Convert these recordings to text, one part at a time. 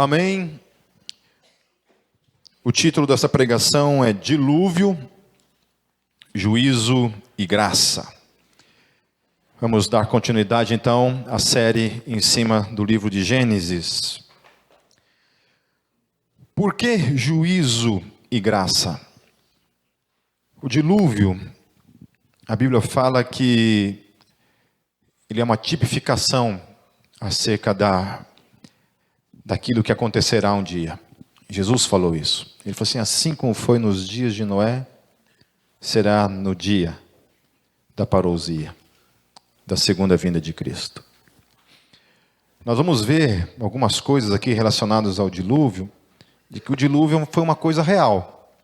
Amém. O título dessa pregação é Dilúvio, Juízo e Graça. Vamos dar continuidade então à série em cima do livro de Gênesis. Por que juízo e graça? O dilúvio, a Bíblia fala que ele é uma tipificação acerca daquilo que acontecerá um dia. Jesus falou isso. Ele falou assim como foi nos dias de Noé, será no dia da parousia, da segunda vinda de Cristo. Nós vamos ver algumas coisas aqui relacionadas ao dilúvio, de que o dilúvio foi uma coisa real,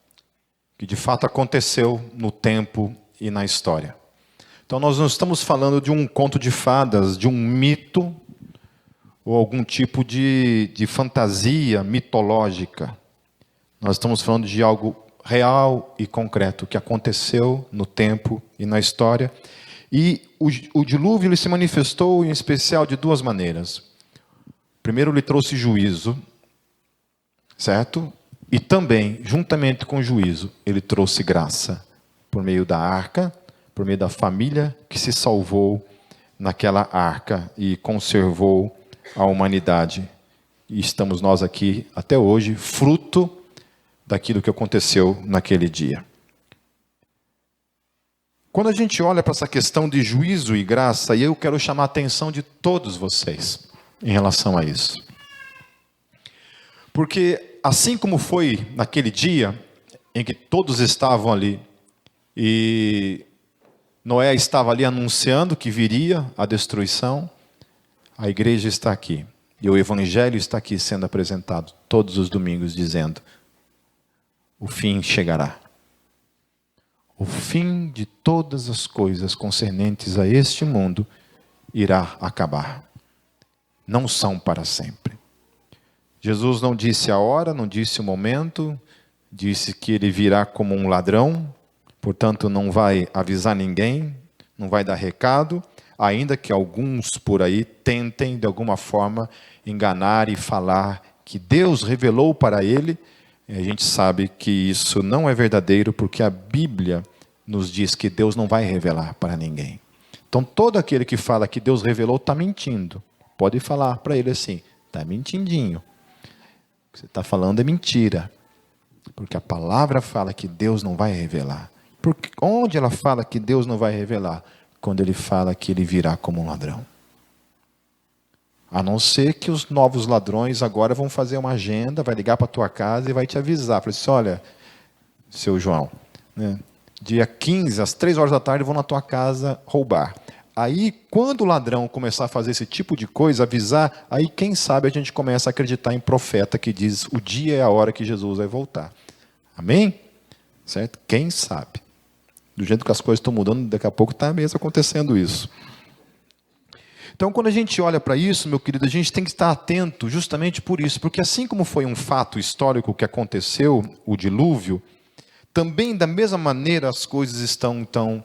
que de fato aconteceu no tempo e na história. Então nós não estamos falando de um conto de fadas, de um mito, ou algum tipo de fantasia mitológica. Nós estamos falando de algo real e concreto, que aconteceu no tempo e na história. E o dilúvio ele se manifestou em especial de duas maneiras. Primeiro, ele trouxe juízo, certo? E também, juntamente com o juízo, ele trouxe graça, por meio da arca, por meio da família que se salvou naquela arca e conservou a humanidade. E estamos nós aqui até hoje, fruto daquilo que aconteceu naquele dia. Quando a gente olha para essa questão de juízo e graça, e eu quero chamar a atenção de todos vocês em relação a isso. Porque assim como foi naquele dia em que todos estavam ali e Noé estava ali anunciando que viria a destruição, a igreja está aqui, e o evangelho está aqui sendo apresentado todos os domingos, dizendo: o fim chegará. O fim de todas as coisas concernentes a este mundo irá acabar. Não são para sempre. Jesus não disse a hora, não disse o momento, disse que ele virá como um ladrão, portanto não vai avisar ninguém, não vai dar recado, ainda que alguns por aí tentem, de alguma forma, enganar e falar que Deus revelou para ele. A gente sabe que isso não é verdadeiro, porque a Bíblia nos diz que Deus não vai revelar para ninguém. Então, todo aquele que fala que Deus revelou está mentindo. Pode falar para ele assim: está mentindinho. O que você está falando é mentira. Porque a palavra fala que Deus não vai revelar. Porque onde ela fala que Deus não vai revelar? Quando ele fala que ele virá como um ladrão. A não ser que os novos ladrões agora vão fazer uma agenda, vai ligar para a tua casa e vai te avisar. Fala assim: olha, seu João, né, dia 15, às 3 horas da tarde, vão na tua casa roubar. Aí, quando o ladrão começar a fazer esse tipo de coisa, avisar, aí quem sabe a gente começa a acreditar em profeta que diz o dia é a hora que Jesus vai voltar. Amém? Certo? Quem sabe? Do jeito que as coisas estão mudando, daqui a pouco está mesmo acontecendo isso. Então, quando a gente olha para isso, meu querido, a gente tem que estar atento justamente por isso. Porque assim como foi um fato histórico que aconteceu, o dilúvio, também da mesma maneira as coisas estão, então,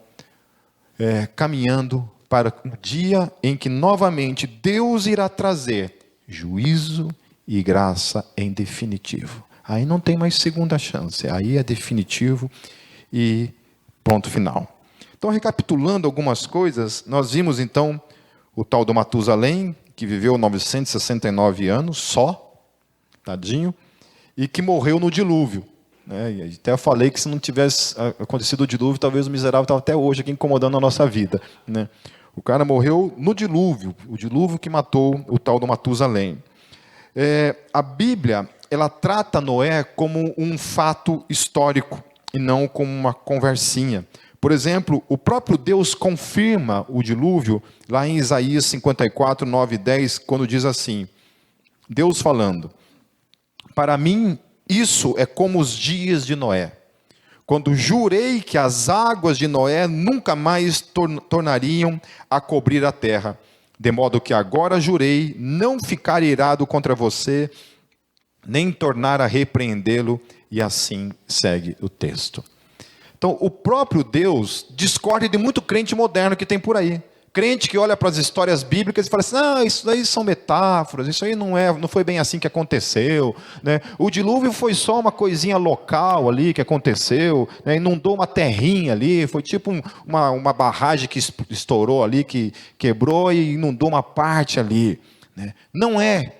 caminhando para o dia em que novamente Deus irá trazer juízo e graça em definitivo. Aí não tem mais segunda chance, aí é definitivo e ponto final. Então, recapitulando algumas coisas, nós vimos então o tal do Matusalém, que viveu 969 anos só, tadinho, e que morreu no dilúvio. E até eu falei que se não tivesse acontecido o dilúvio, talvez o miserável estava até hoje aqui incomodando a nossa vida. O cara morreu no dilúvio, o dilúvio que matou o tal do Matusalém. A Bíblia, ela trata Noé como um fato histórico e não como uma conversinha. Por exemplo, o próprio Deus confirma o dilúvio lá em Isaías 54, 9 e 10, quando diz assim, Deus falando: para mim isso é como os dias de Noé, quando jurei que as águas de Noé nunca mais tornariam a cobrir a terra, de modo que agora jurei não ficar irado contra você, nem tornar a repreendê-lo, e assim segue o texto. Então, o próprio Deus discorda de muito crente moderno que tem por aí. Crente que olha para as histórias bíblicas e fala assim, não, isso daí são metáforas, isso aí não foi bem assim que aconteceu, né? O dilúvio foi só uma coisinha local ali que aconteceu, né? Inundou uma terrinha ali, foi tipo uma barragem que estourou ali, que quebrou e inundou uma parte ali, né? Não é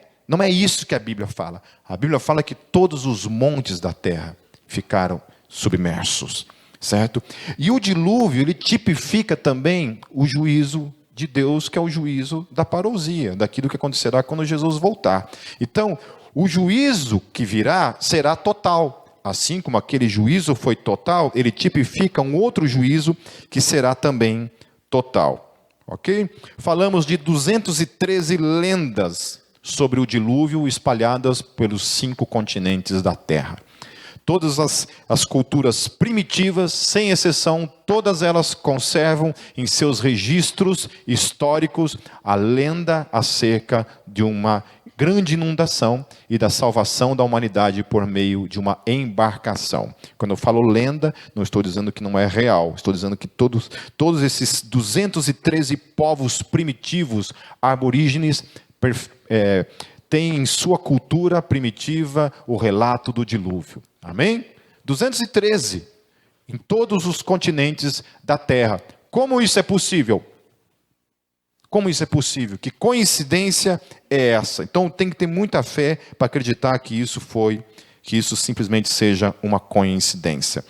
isso que a Bíblia fala. A Bíblia fala que todos os montes da terra ficaram submersos. Certo? E o dilúvio, ele tipifica também o juízo de Deus, que é o juízo da parousia, daquilo que acontecerá quando Jesus voltar. Então, o juízo que virá será total. Assim como aquele juízo foi total, ele tipifica um outro juízo que será também total. Ok? Falamos de 213 lendas sobre o dilúvio espalhadas pelos 5 continentes da terra. Todas as culturas primitivas, sem exceção, todas elas conservam em seus registros históricos a lenda acerca de uma grande inundação e da salvação da humanidade por meio de uma embarcação. Quando eu falo lenda, não estou dizendo que não é real, estou dizendo que todos esses 213 povos primitivos, aborígenes, tem em sua cultura primitiva o relato do dilúvio. Amém? 213 em todos os continentes da terra. Como isso é possível? Como isso é possível? Que coincidência é essa? Então tem que ter muita fé para acreditar que isso simplesmente seja uma coincidência.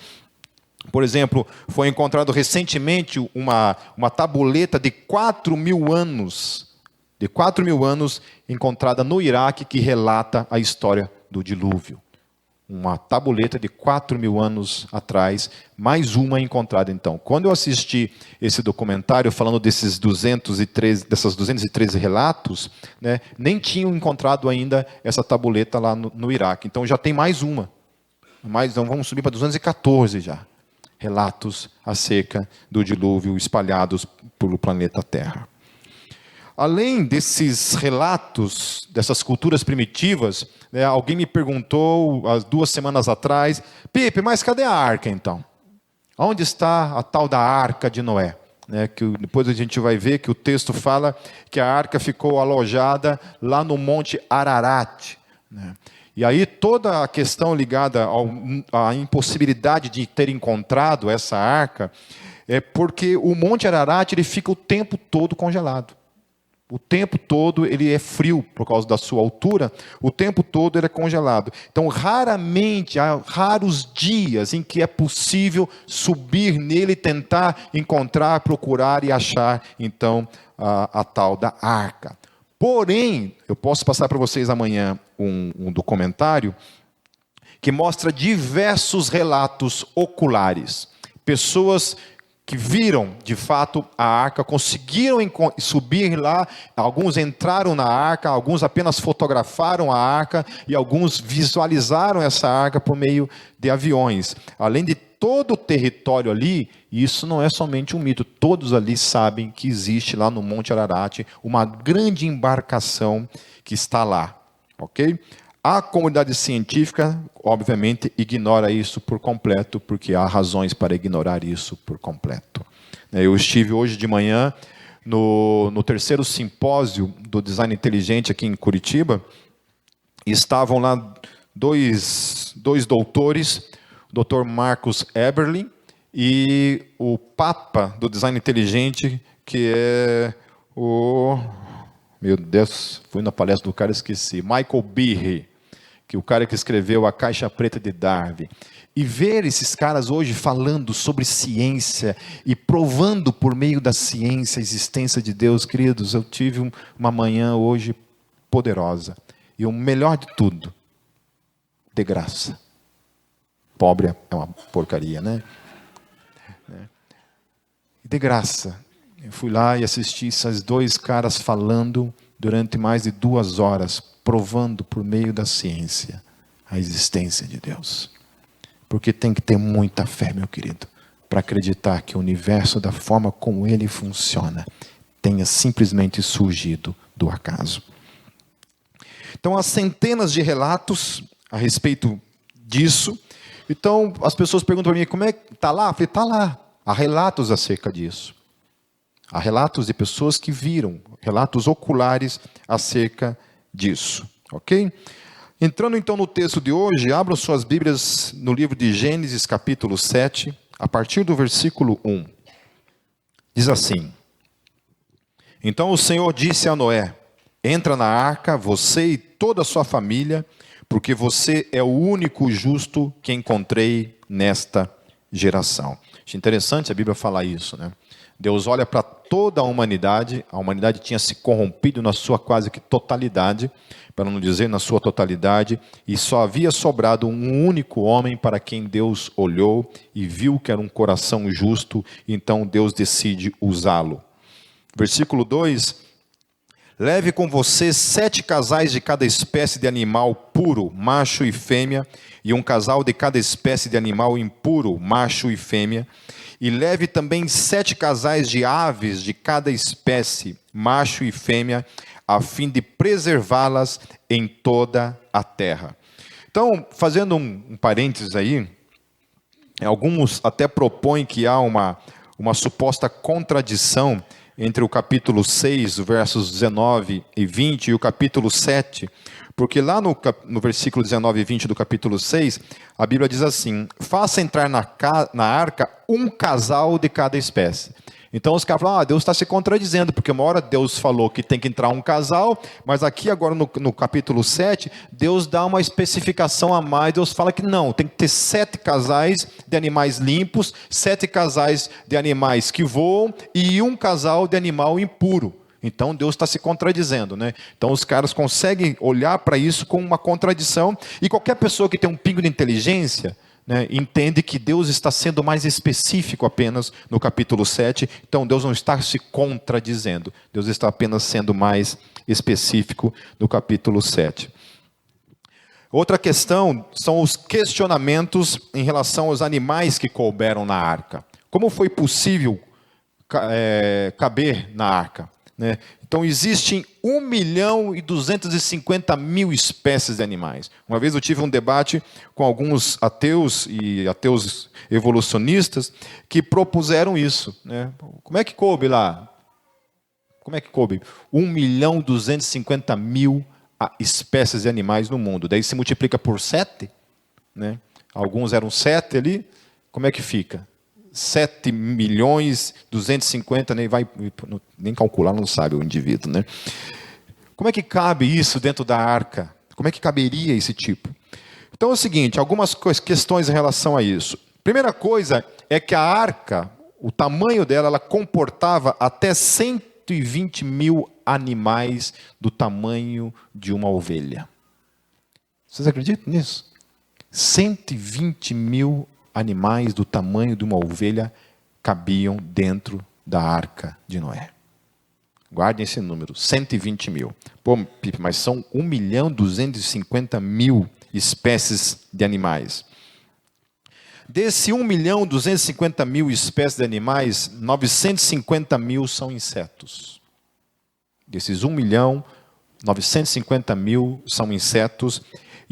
Por exemplo, foi encontrado recentemente uma tabuleta de 4.000 anos. De 4.000 anos, encontrada no Iraque, que relata a história do dilúvio. Uma tabuleta de 4.000 anos atrás, mais uma encontrada então. Quando eu assisti esse documentário falando dessas 213 relatos, né, nem tinham encontrado ainda essa tabuleta lá no Iraque. Então já tem mais uma. Então vamos subir para 214 já. Relatos acerca do dilúvio espalhados pelo planeta Terra. Além desses relatos, dessas culturas primitivas, né, alguém me perguntou, há 2 semanas atrás, Pipe, mas cadê a arca então? Onde está a tal da arca de Noé? Né, que depois a gente vai ver que o texto fala que a arca ficou alojada lá no Monte Ararat. Né? E aí toda a questão ligada à impossibilidade de ter encontrado essa arca, é porque o Monte Ararat ele fica o tempo todo congelado. O tempo todo ele é frio por causa da sua altura, o tempo todo ele é congelado. Então, há raros dias em que é possível subir nele, tentar encontrar, procurar e achar, então, a tal da arca. Porém, eu posso passar para vocês amanhã um documentário que mostra diversos relatos oculares. Pessoas que viram, de fato, a arca, conseguiram subir lá, alguns entraram na arca, alguns apenas fotografaram a arca, e alguns visualizaram essa arca por meio de aviões. Além de todo o território ali, e isso não é somente um mito, todos ali sabem que existe lá no Monte Ararat uma grande embarcação que está lá, ok? A comunidade científica, obviamente, ignora isso por completo, porque há razões para ignorar isso por completo. Eu estive hoje de manhã no 3º simpósio do Design Inteligente aqui em Curitiba, e estavam lá dois doutores, o Dr. Marcus Eberlin e o Papa do Design Inteligente, que é o... Meu Deus, fui na palestra do cara e esqueci. Michael Behe, que é o cara que escreveu A Caixa Preta de Darwin. E ver esses caras hoje falando sobre ciência e provando por meio da ciência a existência de Deus, queridos, eu tive uma manhã hoje poderosa. E o melhor de tudo, de graça. Pobre é uma porcaria, né? De graça. Eu fui lá e assisti esses 2 caras falando durante mais de 2 horas, provando por meio da ciência a existência de Deus. Porque tem que ter muita fé, meu querido, para acreditar que o universo, da forma como ele funciona, tenha simplesmente surgido do acaso. Então, há centenas de relatos a respeito disso. Então, as pessoas perguntam para mim, como é que está lá? Eu falei, está lá. Há relatos acerca disso. Há relatos de pessoas que viram, relatos oculares acerca disso, ok? Entrando então no texto de hoje, abram suas Bíblias no livro de Gênesis, capítulo 7, a partir do versículo 1. Diz assim: Então o Senhor disse a Noé: Entra na arca, você e toda a sua família, porque você é o único justo que encontrei nesta geração. Acho interessante a Bíblia falar isso, né? Deus olha para toda a humanidade tinha se corrompido na sua quase que totalidade, para não dizer na sua totalidade, e só havia sobrado um único homem para quem Deus olhou e viu que era um coração justo, então Deus decide usá-lo. Versículo 2: Leve com você 7 casais de cada espécie de animal puro, macho e fêmea, e um casal de cada espécie de animal impuro, macho e fêmea. E leve também 7 casais de aves de cada espécie, macho e fêmea, a fim de preservá-las em toda a terra. Então, fazendo um parênteses aí, alguns até propõem que há uma suposta contradição entre o capítulo 6, versos 19 e 20, e o capítulo 7, porque lá no versículo 19 e 20 do capítulo 6, a Bíblia diz assim: faça entrar na arca um casal de cada espécie. Então os caras falam, Deus está se contradizendo, porque uma hora Deus falou que tem que entrar um casal, mas aqui agora no capítulo 7, Deus dá uma especificação a mais, Deus fala que não, tem que ter 7 casais de animais limpos, 7 casais de animais que voam e um casal de animal impuro. Então Deus está se contradizendo, né? Então os caras conseguem olhar para isso com uma contradição, e qualquer pessoa que tem um pingo de inteligência, né, entende que Deus está sendo mais específico apenas no capítulo 7, então Deus não está se contradizendo, Deus está apenas sendo mais específico no capítulo 7. Outra questão são os questionamentos em relação aos animais que couberam na arca. Como foi possível caber na arca? Né? Então existem 1.250.000 espécies de animais. Uma vez eu tive um debate com alguns ateus e ateus evolucionistas que propuseram isso, né? Como é que coube lá? Como é que coube 1.250.000 espécies de animais no mundo? Daí se multiplica por 7, né? Alguns eram 7 ali, como é que fica? 7.250.000, nem calcular, não sabe o indivíduo, né? Como é que cabe isso dentro da arca? Como é que caberia esse tipo? Então é o seguinte, algumas questões em relação a isso. Primeira coisa é que a arca, o tamanho dela, ela comportava até 120.000 animais do tamanho de uma ovelha. Vocês acreditam nisso? 120.000 animais do tamanho de uma ovelha cabiam dentro da arca de Noé. Guardem esse número, 120.000. Pô, Pipe, mas são 1.250.000 espécies de animais. Desse 1.250.000 espécies de animais, 950.000 são insetos. Desses 1.950.000 são insetos.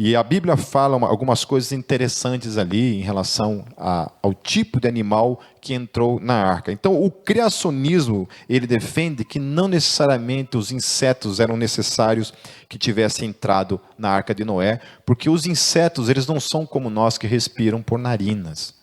E a Bíblia fala algumas coisas interessantes ali em relação ao tipo de animal que entrou na arca. Então, o criacionismo, ele defende que não necessariamente os insetos eram necessários que tivessem entrado na arca de Noé, porque os insetos, eles não são como nós que respiram por narinas.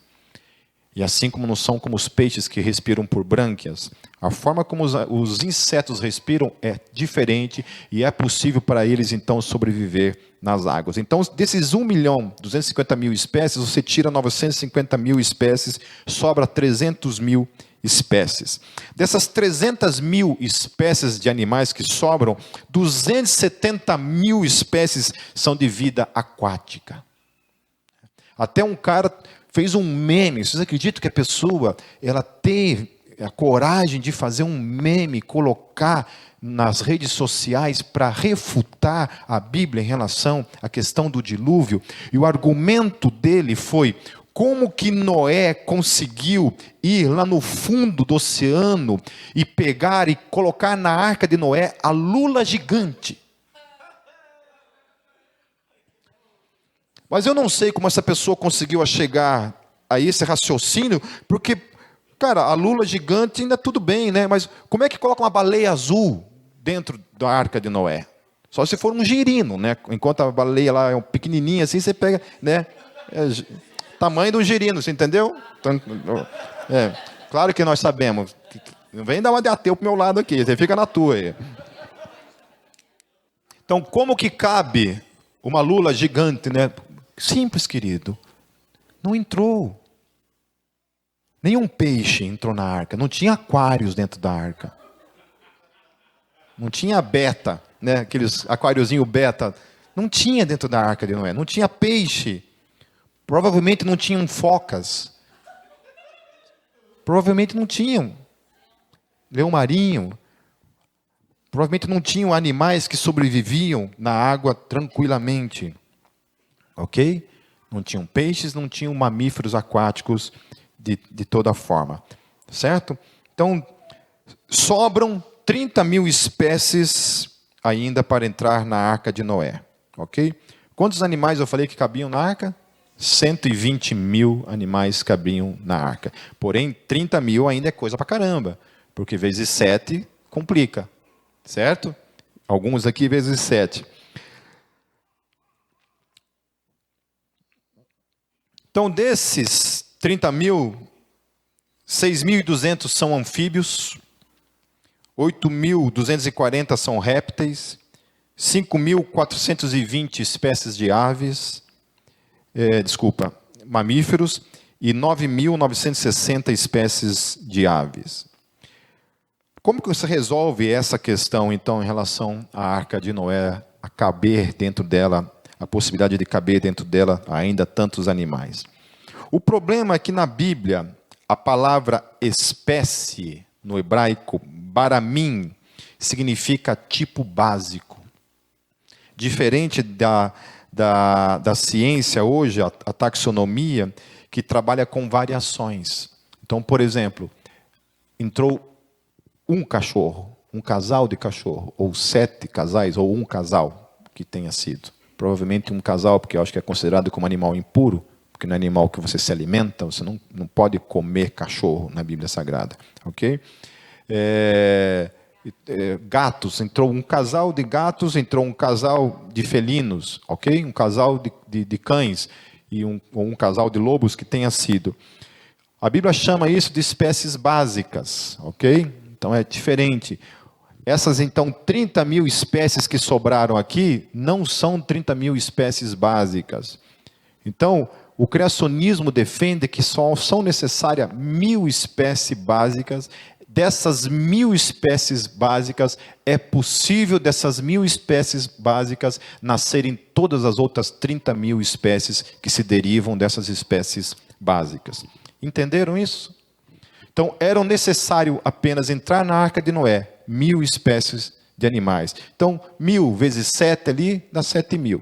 E assim como não são como os peixes que respiram por brânquias, a forma como os insetos respiram é diferente e é possível para eles então sobreviver nas águas. Então, desses 1.250.000 espécies, você tira 950.000 espécies, sobra 300.000 espécies. Dessas 300.000 espécies de animais que sobram, 270.000 espécies são de vida aquática. Até um cara fez um meme. Vocês acreditam que a pessoa ela teve a coragem de fazer um meme, colocar nas redes sociais para refutar a Bíblia em relação à questão do dilúvio? E o argumento dele foi: como que Noé conseguiu ir lá no fundo do oceano e pegar e colocar na arca de Noé a lula gigante? Mas eu não sei como essa pessoa conseguiu chegar a esse raciocínio, porque Cara, a lula gigante ainda tudo bem, né? Mas como é que coloca uma baleia azul dentro da arca de Noé? Só se for um girino, né? Enquanto a baleia lá é um pequenininha assim, você pega, né? Tamanho do girino, você entendeu? Então, claro que nós sabemos. Não vem dar uma de ateu pro meu lado aqui, você fica na tua aí. Então, como que cabe uma lula gigante, né? Simples, querido. Não entrou. Nenhum peixe entrou na arca. Não tinha aquários dentro da arca. Não tinha beta, né? Aqueles aquáriozinho beta. Não tinha dentro da arca de Noé. Não tinha peixe. Provavelmente não tinham focas. Provavelmente não tinham leão marinho. Provavelmente não tinham animais que sobreviviam na água tranquilamente. Ok? Não tinham peixes, não tinham mamíferos aquáticos de toda forma. Certo? Então, sobram 30.000 espécies ainda para entrar na arca de Noé. Ok? Quantos animais eu falei que cabiam na arca? 120.000 animais cabiam na arca. Porém, 30.000 ainda é coisa pra caramba. Porque vezes 7 complica. Certo? Alguns aqui vezes 7. Então, desses 30.000, 6.200 são anfíbios, 8.240 são répteis, 5.420 espécies de aves, mamíferos, e 9.960 espécies de aves. Como que você resolve essa questão, então, em relação à arca de Noé, a caber dentro dela, a possibilidade de caber dentro dela ainda tantos animais? O problema é que na Bíblia, a palavra espécie, no hebraico, baramim, significa tipo básico. Diferente da ciência hoje, a taxonomia, que trabalha com variações. Então, por exemplo, entrou um cachorro, um casal de cachorro, ou 7 casais, ou um casal que tenha sido. Provavelmente um casal, porque eu acho que é considerado como animal impuro, porque não é animal que você se alimenta, você não pode comer cachorro na Bíblia Sagrada. Ok? Gatos, entrou um casal de gatos, entrou um casal de felinos, ok? Um casal de cães, ou um casal de lobos que tenha sido. A Bíblia chama isso de espécies básicas, ok? Então é diferente. Essas, então, 30.000 espécies que sobraram aqui, não são 30.000 espécies básicas. Então, o criacionismo defende que só são necessárias 1.000 espécies básicas. Dessas 1.000 espécies básicas, é possível dessas 1.000 espécies básicas nascerem todas as outras 30.000 espécies que se derivam dessas espécies básicas. Entenderam isso? Então, era necessário apenas entrar na arca de Noé, 1.000 espécies de animais. Então, 1.000 vezes 7 ali, dá 7.000.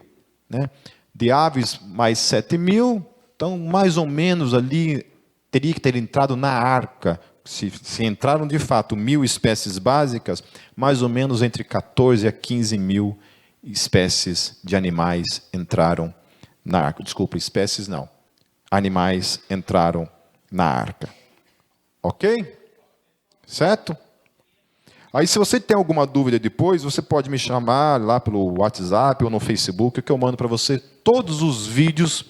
Né? De aves, mais 7.000. Então, mais ou menos ali, teria que ter entrado na arca. Se entraram de fato 1.000 espécies básicas, mais ou menos entre 14 a 15.000 espécies de animais entraram na arca. Desculpa, espécies não. Animais entraram na arca. Ok? Certo? Aí, se você tem alguma dúvida depois, você pode me chamar lá pelo WhatsApp ou no Facebook, que eu mando para você todos os vídeos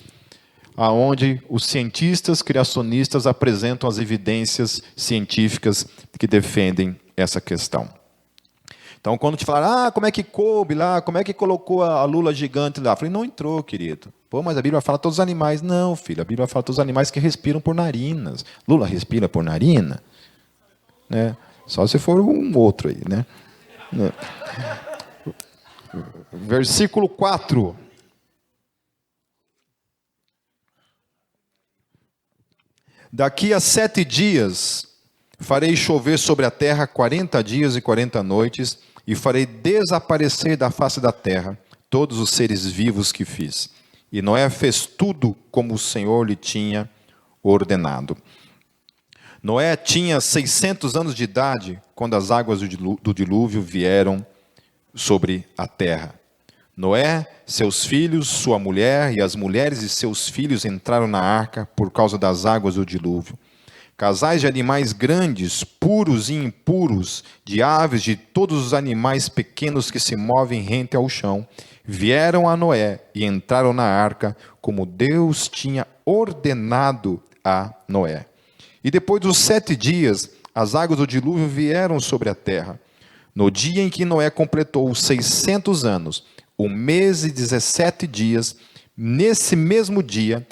aonde os cientistas criacionistas apresentam as evidências científicas que defendem essa questão. Então, quando te falar, como é que coube lá, como é que colocou a lula gigante lá? Eu falei, não entrou, querido. Pô, mas a Bíblia fala todos os animais. Não, filho, a Bíblia fala todos os animais que respiram por narinas. Lula respira por narina? Né? Só se for um outro aí, né? Versículo 4. Daqui a 7 dias farei chover sobre a terra 40 dias e 40 noites, e farei desaparecer da face da terra todos os seres vivos que fiz. E Noé fez tudo como o Senhor lhe tinha ordenado. Noé tinha 600 anos de idade quando as águas do dilúvio vieram sobre a terra. Noé, seus filhos, sua mulher e as mulheres de seus filhos entraram na arca por causa das águas do dilúvio. Casais de animais grandes, puros e impuros, de aves, de todos os animais pequenos que se movem rente ao chão, vieram a Noé e entraram na arca, como Deus tinha ordenado a Noé. E depois dos 7 dias, as águas do dilúvio vieram sobre a terra. No dia em que Noé completou os 600 anos, 1 mês e 17 dias, nesse mesmo dia,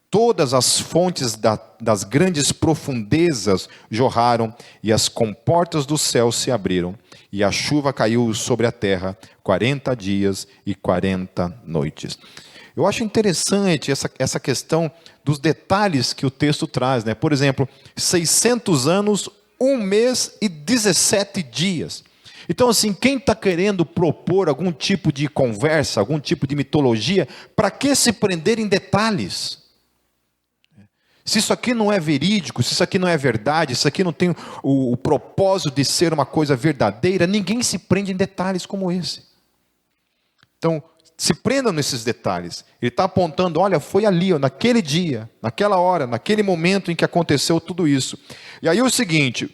todas as fontes das grandes profundezas jorraram, e as comportas do céu se abriram, e a chuva caiu sobre a terra 40 dias e 40 noites. Eu acho interessante essa questão dos detalhes que o texto traz, né? Por exemplo, 600 anos, 1 mês e 17 dias. Então, assim, quem está querendo propor algum tipo de conversa, algum tipo de mitologia, para que se prender em detalhes? Se isso aqui não é verídico, se isso aqui não é verdade, se isso aqui não tem o propósito de ser uma coisa verdadeira, ninguém se prende em detalhes como esse. Então, se prendam nesses detalhes. Ele está apontando, olha, foi ali, ó, naquele dia, naquela hora, naquele momento em que aconteceu tudo isso. E aí o seguinte,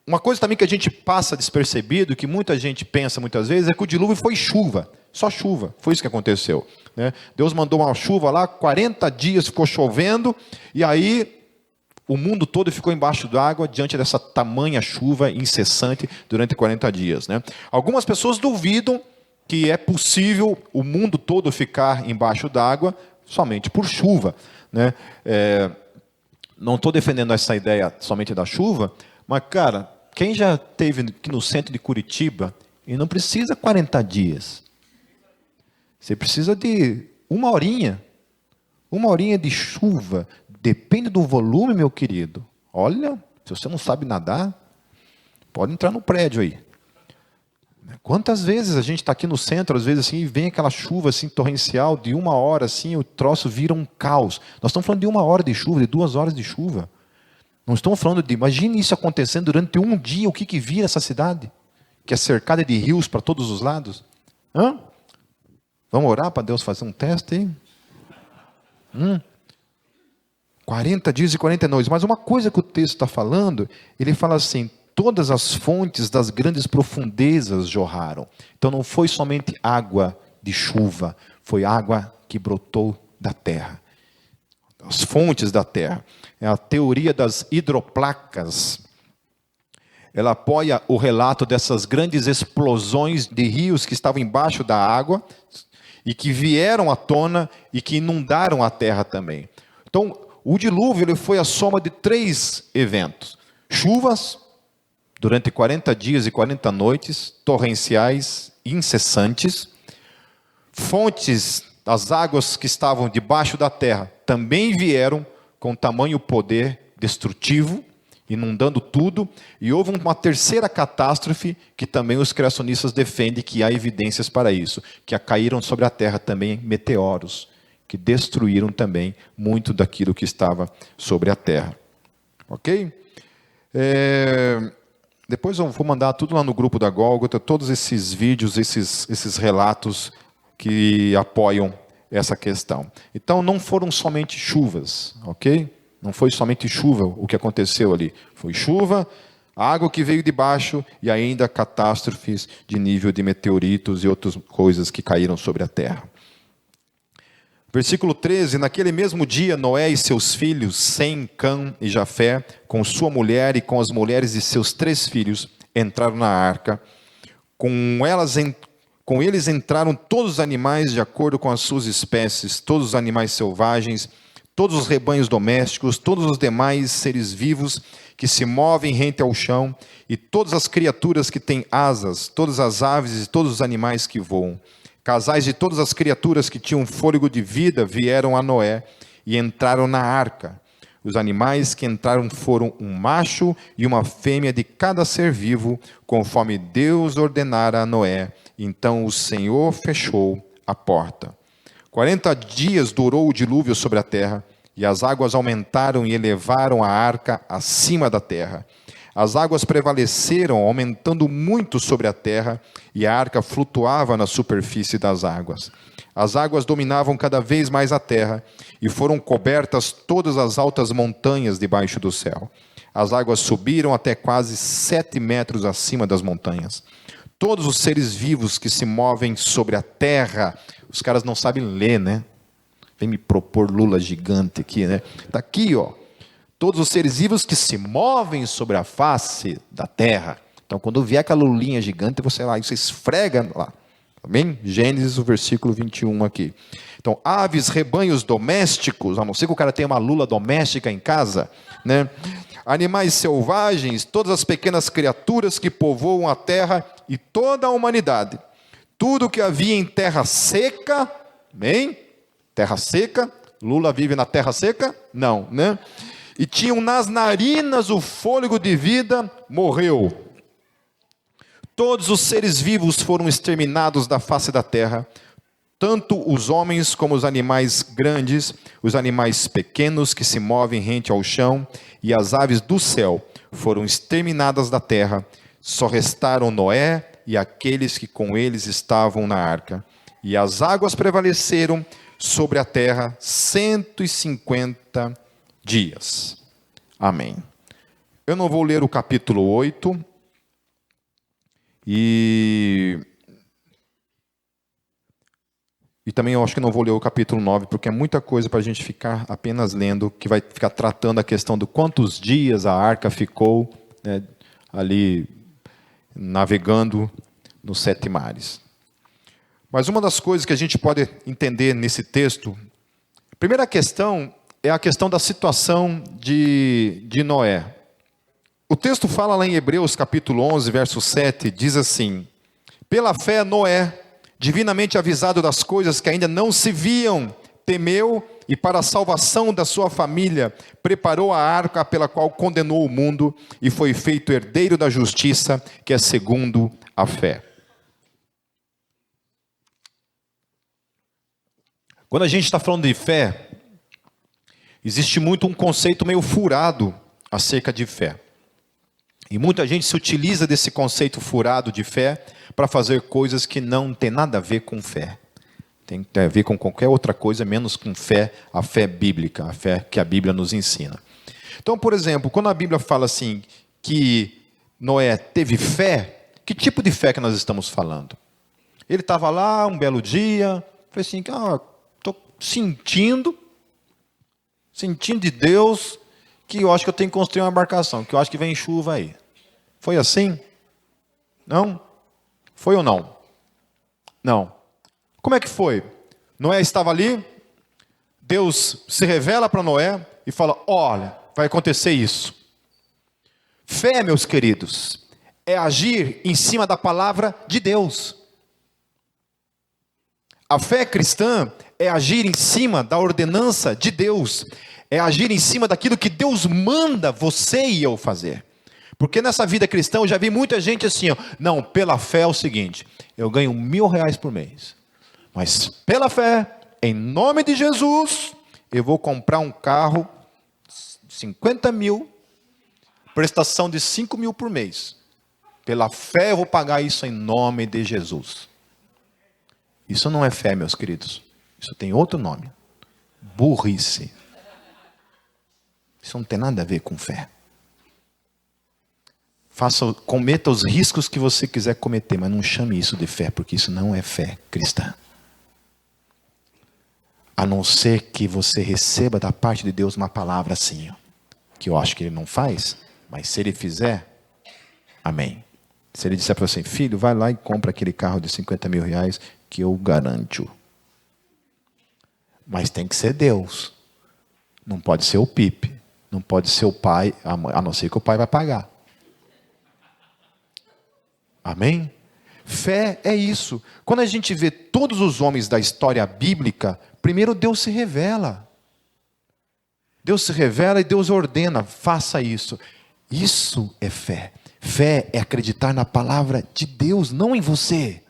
uma coisa também que a gente passa despercebido, que muita gente pensa muitas vezes, é que o dilúvio foi chuva, só chuva, foi isso que aconteceu. Né? Deus mandou uma chuva lá, 40 dias ficou chovendo, e aí o mundo todo ficou embaixo d'água diante dessa tamanha chuva incessante durante 40 dias. Né? Algumas pessoas duvidam que é possível o mundo todo ficar embaixo d'água somente por chuva. Né? Não estou defendendo essa ideia somente da chuva, mas, cara, quem já esteve aqui no centro de Curitiba, e não precisa 40 dias. Você precisa de uma horinha de chuva, depende do volume, meu querido. Olha, se você não sabe nadar, pode entrar no prédio aí. Quantas vezes a gente está aqui no centro, às vezes assim, e vem aquela chuva assim, torrencial, de 1 hora, assim, o troço vira um caos. Nós estamos falando de 1 hora de chuva, de 2 horas de chuva. Não estamos falando de, imagine isso acontecendo durante um dia, o que vira essa cidade? Que é cercada de rios para todos os lados. Vamos orar para Deus fazer um teste aí? 40 dias e 40 noites. Mas uma coisa que o texto está falando, ele fala assim, todas as fontes das grandes profundezas jorraram. Então não foi somente água de chuva, foi água que brotou da terra. As fontes da terra. É a teoria das hidroplacas. Ela apoia o relato dessas grandes explosões de rios que estavam embaixo da água e que vieram à tona e que inundaram a terra também. Então, o dilúvio ele foi a soma de 3 eventos. Chuvas, durante 40 dias e 40 noites, torrenciais, incessantes. Fontes das águas que estavam debaixo da terra também vieram com tamanho poder destrutivo, inundando tudo, e houve uma terceira catástrofe que também os criacionistas defendem que há evidências para isso, que caíram sobre a terra também meteoros, que destruíram também muito daquilo que estava sobre a terra. Ok? Depois eu vou mandar tudo lá no grupo da Gólgota, todos esses vídeos, esses relatos que apoiam essa questão. Então não foram somente chuvas, ok? Não foi somente chuva o que aconteceu ali. Foi chuva, água que veio de baixo e ainda catástrofes de nível de meteoritos e outras coisas que caíram sobre a terra. Versículo 13, naquele mesmo dia, Noé e seus filhos, Sem, Cã e Jafé, com sua mulher e com as mulheres de seus 3 filhos, entraram na arca. Com eles entraram todos os animais de acordo com as suas espécies, todos os animais selvagens, todos os rebanhos domésticos, todos os demais seres vivos que se movem rente ao chão, e todas as criaturas que têm asas, todas as aves e todos os animais que voam. Casais de todas as criaturas que tinham fôlego de vida vieram a Noé e entraram na arca. Os animais que entraram foram um macho e uma fêmea de cada ser vivo, conforme Deus ordenara a Noé. Então o Senhor fechou a porta. 40 dias durou o dilúvio sobre a terra, e as águas aumentaram e elevaram a arca acima da terra. As águas prevaleceram, aumentando muito sobre a terra, e a arca flutuava na superfície das águas. As águas dominavam cada vez mais a terra, e foram cobertas todas as altas montanhas debaixo do céu. as águas subiram até quase 7 metros acima das montanhas. Todos os seres vivos que se movem sobre a terra, os caras não sabem ler, né? Vem me propor Lula gigante aqui, né? Está aqui, ó. Todos os seres vivos que se movem sobre a face da terra. Então, quando vier aquela lulinha gigante, você esfrega lá. Tá bem? Gênesis, o versículo 21 aqui. Então, aves, rebanhos domésticos, a não ser que o cara tenha uma lula doméstica em casa, né? Animais selvagens, todas as pequenas criaturas que povoam a terra e toda a humanidade. Tudo que havia em terra seca, bem? Terra seca, Lula vive na terra seca? Não, né? E tinham nas narinas o fôlego de vida, morreu. Todos os seres vivos foram exterminados da face da terra, tanto os homens como os animais grandes, os animais pequenos que se movem rente ao chão, e as aves do céu foram exterminadas da terra. Só restaram Noé e aqueles que com eles estavam na arca. E as águas prevaleceram sobre a terra 150 dias. Amém. Eu não vou ler o capítulo 8. E também eu acho que não vou ler o capítulo 9, porque é muita coisa para a gente ficar apenas lendo, que vai ficar tratando a questão de quantos dias a arca ficou, né, ali navegando nos 7 mares. Mas uma das coisas que a gente pode entender nesse texto, a primeira questão é a questão da situação de Noé. O texto fala lá em Hebreus capítulo 11, verso 7, diz assim: pela fé Noé, divinamente avisado das coisas que ainda não se viam, temeu e para a salvação da sua família, preparou a arca pela qual condenou o mundo e foi feito herdeiro da justiça, que é segundo a fé. Quando a gente está falando de fé, existe muito um conceito meio furado acerca de fé. E muita gente se utiliza desse conceito furado de fé para fazer coisas que não tem nada a ver com fé. Tem a ver com qualquer outra coisa, menos com fé, a fé bíblica, a fé que a Bíblia nos ensina. Então, por exemplo, quando a Bíblia fala assim, que Noé teve fé, que tipo de fé que nós estamos falando? Ele estava lá um belo dia, falou assim, estou sentindo de Deus, que eu acho que eu tenho que construir uma embarcação, que eu acho que vem chuva aí. Foi assim? Não? Foi ou não? Não. Como é que foi? Noé estava ali, Deus se revela para Noé e fala, olha, vai acontecer isso. Fé, meus queridos, é agir em cima da palavra de Deus. A fé cristã é agir em cima da ordenança de Deus. É agir em cima daquilo que Deus manda você e eu fazer. Porque nessa vida cristã eu já vi muita gente assim, não, pela fé é o seguinte, eu ganho R$1.000 por mês. Mas pela fé, em nome de Jesus, eu vou comprar um carro, 50 mil, prestação de 5 mil por mês. Pela fé eu vou pagar isso em nome de Jesus. Isso não é fé, meus queridos. Isso tem outro nome. Burrice. Isso não tem nada a ver com fé. Cometa os riscos que você quiser cometer, mas não chame isso de fé, porque isso não é fé cristã. A não ser que você receba da parte de Deus uma palavra assim, que eu acho que ele não faz, mas se ele fizer, amém. Se ele disser para você, filho, vai lá e compra aquele carro de 50 mil reais, que eu garanto. Mas tem que ser Deus. Não pode ser o Pipe. Não pode ser o pai, a não ser que o pai vai pagar. Amém? Fé é isso. Quando a gente vê todos os homens da história bíblica, primeiro Deus se revela. Deus se revela e Deus ordena, faça isso. Isso é fé. Fé é acreditar na palavra de Deus, não em você.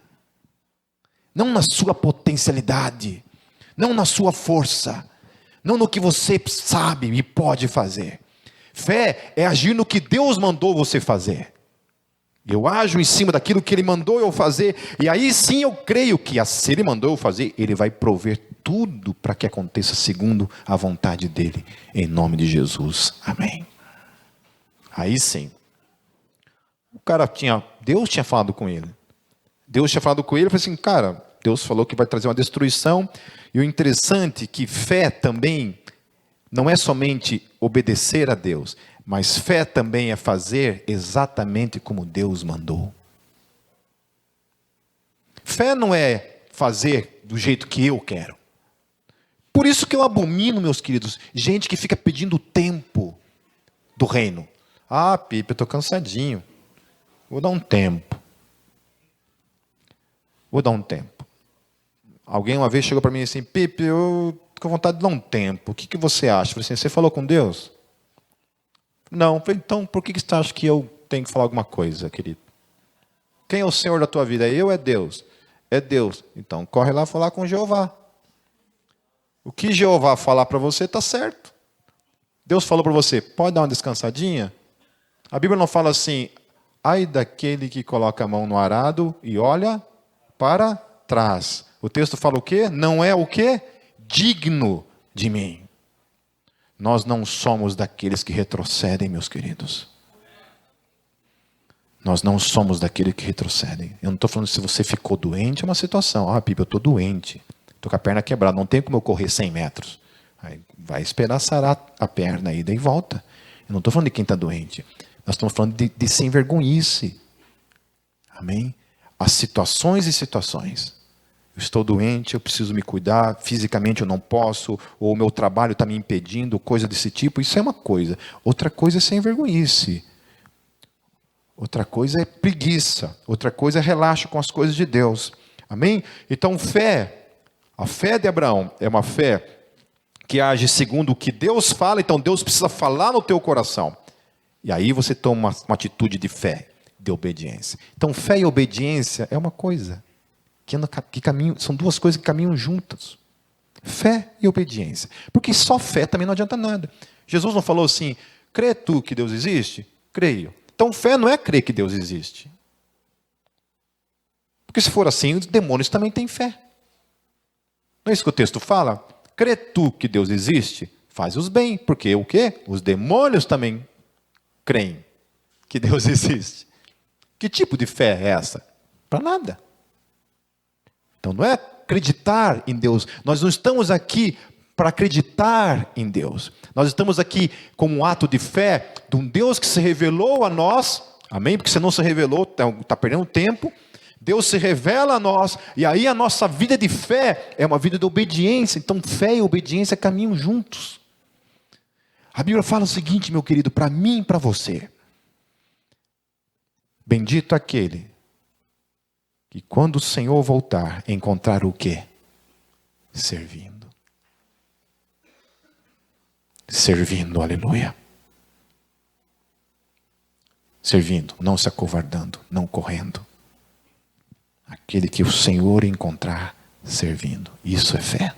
Não na sua potencialidade. Não na sua força. Não no que você sabe e pode fazer. Fé é agir no que Deus mandou você fazer. Eu ajo em cima daquilo que Ele mandou eu fazer. E aí sim eu creio que se Ele mandou eu fazer, Ele vai prover tudo para que aconteça segundo a vontade dEle. Em nome de Jesus. Amém. Aí sim. Deus tinha falado com ele. Deus tinha falado com ele e falou assim, cara, Deus falou que vai trazer uma destruição. E o interessante é que fé também não é somente obedecer a Deus, mas fé também é fazer exatamente como Deus mandou. Fé não é fazer do jeito que eu quero. Por isso que eu abomino, meus queridos, gente que fica pedindo tempo do reino. Ah, Pipe, eu estou cansadinho. Vou dar um tempo. Vou dar um tempo. Alguém uma vez chegou para mim assim, Pipe, eu estou com vontade de dar um tempo. O que você acha? Eu falei assim, você falou com Deus? Não. Eu falei, então por que você acha que eu tenho que falar alguma coisa, querido? Quem é o Senhor da tua vida? Eu é Deus? É Deus. Então corre lá falar com Jeová. O que Jeová falar para você está certo. Deus falou para você, pode dar uma descansadinha? A Bíblia não fala assim, ai daquele que coloca a mão no arado e olha para trás. O texto fala o quê? Não é o quê? Digno de mim. Nós não somos daqueles que retrocedem, meus queridos. Nós não somos daqueles que retrocedem. Eu não estou falando se você ficou doente, é uma situação. Ah, Pipa, eu estou doente. Estou com a perna quebrada, não tem como eu correr 100 metros. Aí vai esperar sarar a perna aí, daí volta. Eu não estou falando de quem está doente. Nós estamos falando de sem vergonhice. Amém? As situações e situações. Eu estou doente, eu preciso me cuidar, fisicamente eu não posso, ou o meu trabalho está me impedindo, coisa desse tipo. Isso é uma coisa. Outra coisa é sem vergonhice. Outra coisa é preguiça. Outra coisa é relaxo com as coisas de Deus. Amém? Então fé. A fé de Abraão é uma fé que age segundo o que Deus fala, então Deus precisa falar no teu coração. E aí você toma uma atitude de fé, de obediência. Então fé e obediência é uma coisa, que caminham, são duas coisas que caminham juntas. Fé e obediência. Porque só fé também não adianta nada. Jesus não falou assim, crê tu que Deus existe? Creio. Então fé não é crer que Deus existe. Porque se for assim, os demônios também têm fé. Não é isso que o texto fala? Crê tu que Deus existe? Faz-os bem, porque o quê? Os demônios também creem que Deus existe. Que tipo de fé é essa? Para nada. Então não é acreditar em Deus. Nós não estamos aqui para acreditar em Deus. Nós estamos aqui como um ato de fé de um Deus que se revelou a nós. Amém? Porque se não se revelou, está perdendo tempo. Deus se revela a nós, e aí a nossa vida de fé é uma vida de obediência. Então fé e obediência caminham juntos. A Bíblia fala o seguinte, meu querido, para mim e para você. Bendito aquele que quando o Senhor voltar, encontrar o quê? Servindo. Servindo, aleluia. Servindo, não se acovardando, não correndo. Aquele que o Senhor encontrar servindo. Isso é fé.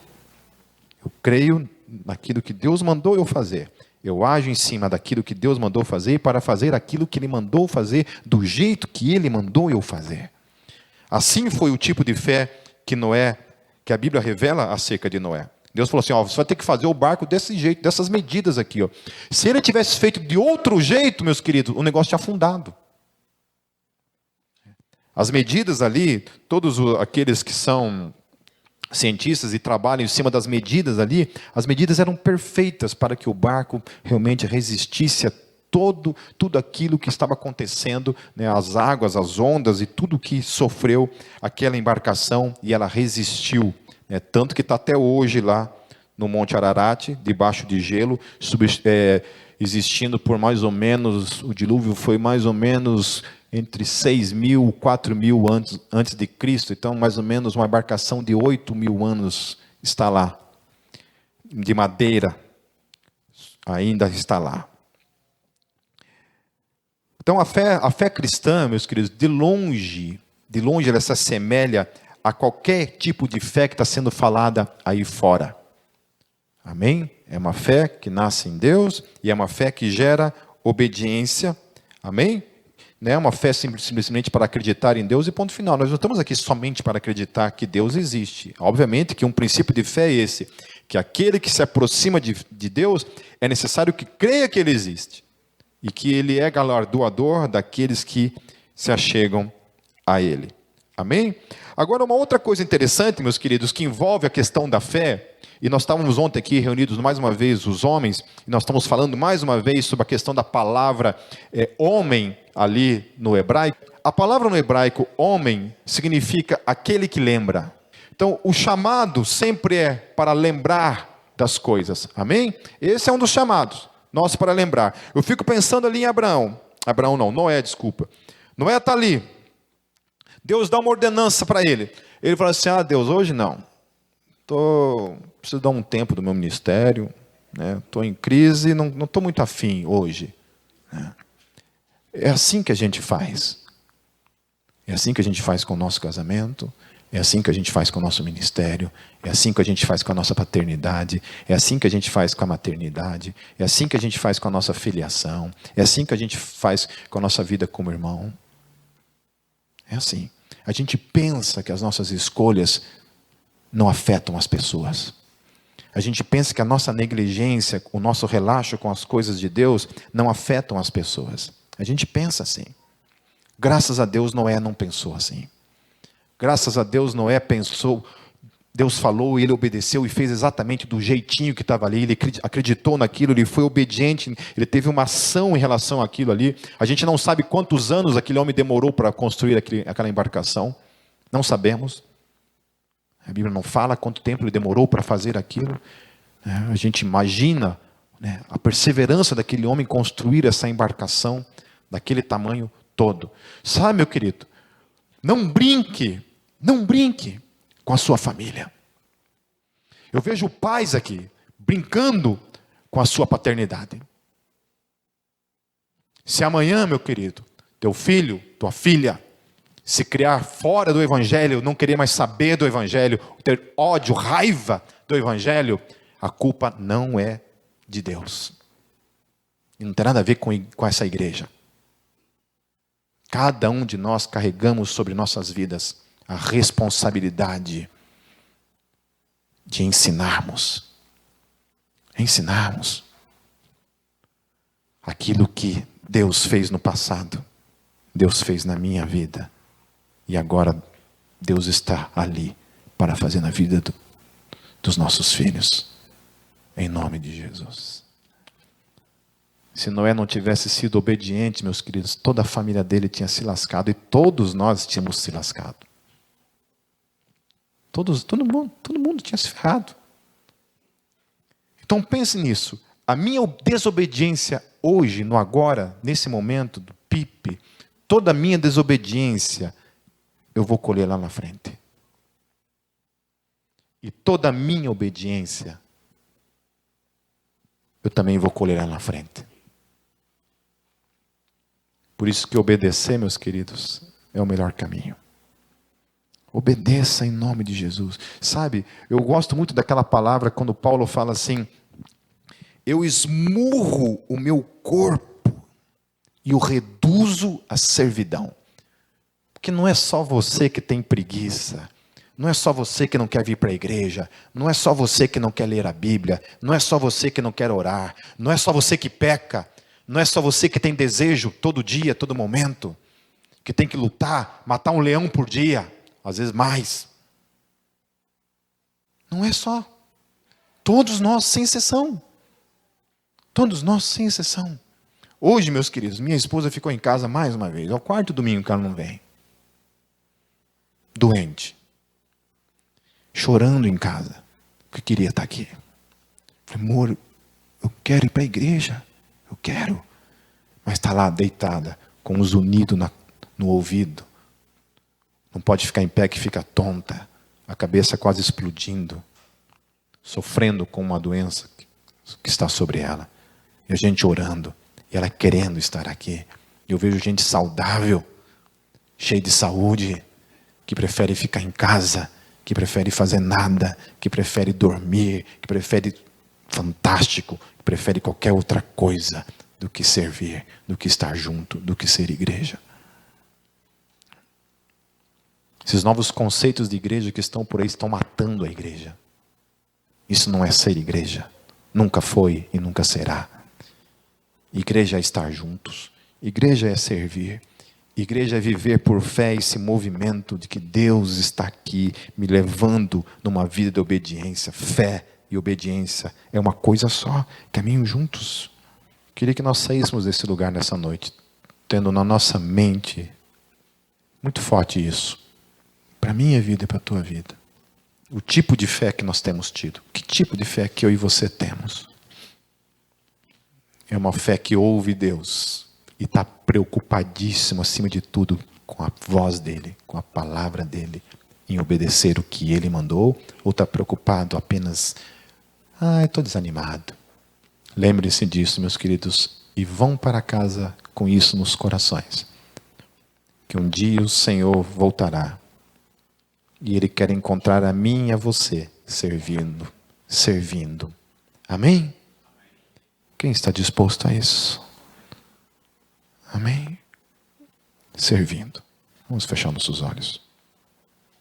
Eu creio naquilo que Deus mandou eu fazer. Eu ajo em cima daquilo que Deus mandou fazer para fazer aquilo que Ele mandou fazer do jeito que Ele mandou eu fazer. Assim foi o tipo de fé que a Bíblia revela acerca de Noé. Deus falou assim, ó, você vai ter que fazer o barco desse jeito, dessas medidas aqui. Ó. Se ele tivesse feito de outro jeito, meus queridos, o negócio tinha afundado. As medidas ali, todos aqueles que são cientistas e trabalham em cima das medidas ali, as medidas eram perfeitas para que o barco realmente resistisse a tudo aquilo que estava acontecendo, né, as águas, as ondas e tudo que sofreu aquela embarcação, e ela resistiu. Né, tanto que está até hoje lá no Monte Ararat, debaixo de gelo, existindo por mais ou menos, o dilúvio foi mais ou menos entre 6.000 e 4.000 antes de Cristo, então mais ou menos uma embarcação de 8.000 anos está lá, de madeira, ainda está lá. Então a fé cristã, meus queridos, de longe ela se assemelha a qualquer tipo de fé que está sendo falada aí fora. Amém? É uma fé que nasce em Deus e é uma fé que gera obediência. Amém? Não é uma fé simplesmente para acreditar em Deus e ponto final. Nós não estamos aqui somente para acreditar que Deus existe. Obviamente que um princípio de fé é esse, que aquele que se aproxima de Deus é necessário que creia que Ele existe. e que Ele é galardoador daqueles que se achegam a Ele. Amém? Agora, uma outra coisa interessante, meus queridos, que envolve a questão da fé, e nós estávamos ontem aqui reunidos mais uma vez, os homens, e nós estamos falando mais uma vez sobre a questão da palavra homem ali no hebraico. A palavra no hebraico, homem, significa aquele que lembra. Então, o chamado sempre é para lembrar das coisas. Amém? Esse é um dos chamados, nós para lembrar. Eu fico pensando ali em Noé, desculpa. Noé está ali. Deus dá uma ordenança para ele. Ele fala assim, Deus, hoje não. Preciso dar um tempo do meu ministério. Estou em crise, não estou muito afim hoje. É assim que a gente faz. É assim que a gente faz com o nosso casamento. É assim que a gente faz com o nosso ministério. É assim que a gente faz com a nossa paternidade. É assim que a gente faz com a maternidade. É assim que a gente faz com a nossa filiação. É assim que a gente faz com a nossa vida como irmão. É assim. A gente pensa que as nossas escolhas não afetam as pessoas. A gente pensa que a nossa negligência, o nosso relaxo com as coisas de Deus não afetam as pessoas. A gente pensa assim. Graças a Deus Noé não pensou assim. Graças a Deus Noé pensou, Deus falou, ele obedeceu e fez exatamente do jeitinho que estava ali. Ele acreditou naquilo, ele foi obediente, ele teve uma ação em relação àquilo ali. A gente não sabe quantos anos aquele homem demorou para construir aquela embarcação. Não sabemos. A Bíblia não fala quanto tempo ele demorou para fazer aquilo. A gente imagina a perseverança daquele homem construir essa embarcação daquele tamanho todo. Sabe, meu querido, não brinque com a sua família. Eu vejo pais aqui brincando com a sua paternidade. Se amanhã, meu querido, teu filho, tua filha, se criar fora do Evangelho, não querer mais saber do Evangelho, ter ódio, raiva do Evangelho, a culpa não é de Deus. E não tem nada a ver com essa igreja. Cada um de nós carregamos sobre nossas vidas a responsabilidade de ensinarmos aquilo que Deus fez no passado, Deus fez na minha vida, e agora Deus está ali para fazer na vida dos nossos filhos, em nome de Jesus. Se Noé não tivesse sido obediente, meus queridos, toda a família dele tinha se lascado, e todos nós tínhamos se lascado. Todo mundo tinha se ferrado. Então pense nisso. A minha desobediência hoje, no agora, nesse momento do pipe, toda a minha desobediência, eu vou colher lá na frente. E toda a minha obediência, eu também vou colher lá na frente. Por isso que obedecer, meus queridos, é o melhor caminho. Obedeça em nome de Jesus. Sabe, eu gosto muito daquela palavra quando Paulo fala assim: eu esmurro o meu corpo e o reduzo à servidão. Porque não é só você que tem preguiça. Não é só você que não quer vir para a igreja. Não é só você que não quer ler a Bíblia. Não é só você que não quer orar. Não é só você que peca. Não é só você que tem desejo todo dia, todo momento. Que tem que lutar, matar um leão por dia. Às vezes mais. Não é só. Todos nós, sem exceção. Todos nós, sem exceção. Hoje, meus queridos, minha esposa ficou em casa mais uma vez. É o quarto domingo que ela não vem. Doente. Chorando em casa. Porque queria estar aqui. Falei, amor, eu quero ir para a igreja. Eu quero. Mas está lá deitada, com os unidos no ouvido. Não pode ficar em pé que fica tonta. A cabeça quase explodindo. Sofrendo com uma doença que está sobre ela. E a gente orando. E ela querendo estar aqui. E eu vejo gente saudável. Cheia de saúde. Que prefere ficar em casa. Que prefere fazer nada. Que prefere dormir. Que prefere fantástico. Que prefere qualquer outra coisa. Do que servir. Do que estar junto. Do que ser igreja. Esses novos conceitos de igreja que estão por aí estão matando a igreja. Isso não é ser igreja. Nunca foi e nunca será. Igreja é estar juntos. Igreja é servir. Igreja é viver por fé esse movimento de que Deus está aqui me levando numa vida de obediência. Fé e obediência é uma coisa só. Caminham juntos. Queria que nós saíssemos desse lugar nessa noite, tendo na nossa mente muito forte isso. Para a minha vida e para a tua vida. O tipo de fé que nós temos tido. Que tipo de fé que eu e você temos? É uma fé que ouve Deus e está preocupadíssimo, acima de tudo, com a voz dEle, com a palavra dEle, em obedecer o que Ele mandou, ou está preocupado apenas, estou desanimado. Lembre-se disso, meus queridos, e vão para casa com isso nos corações. Que um dia o Senhor voltará, e Ele quer encontrar a mim e a você, servindo. Amém? Quem está disposto a isso? Amém? Servindo. Vamos fechar nossos olhos.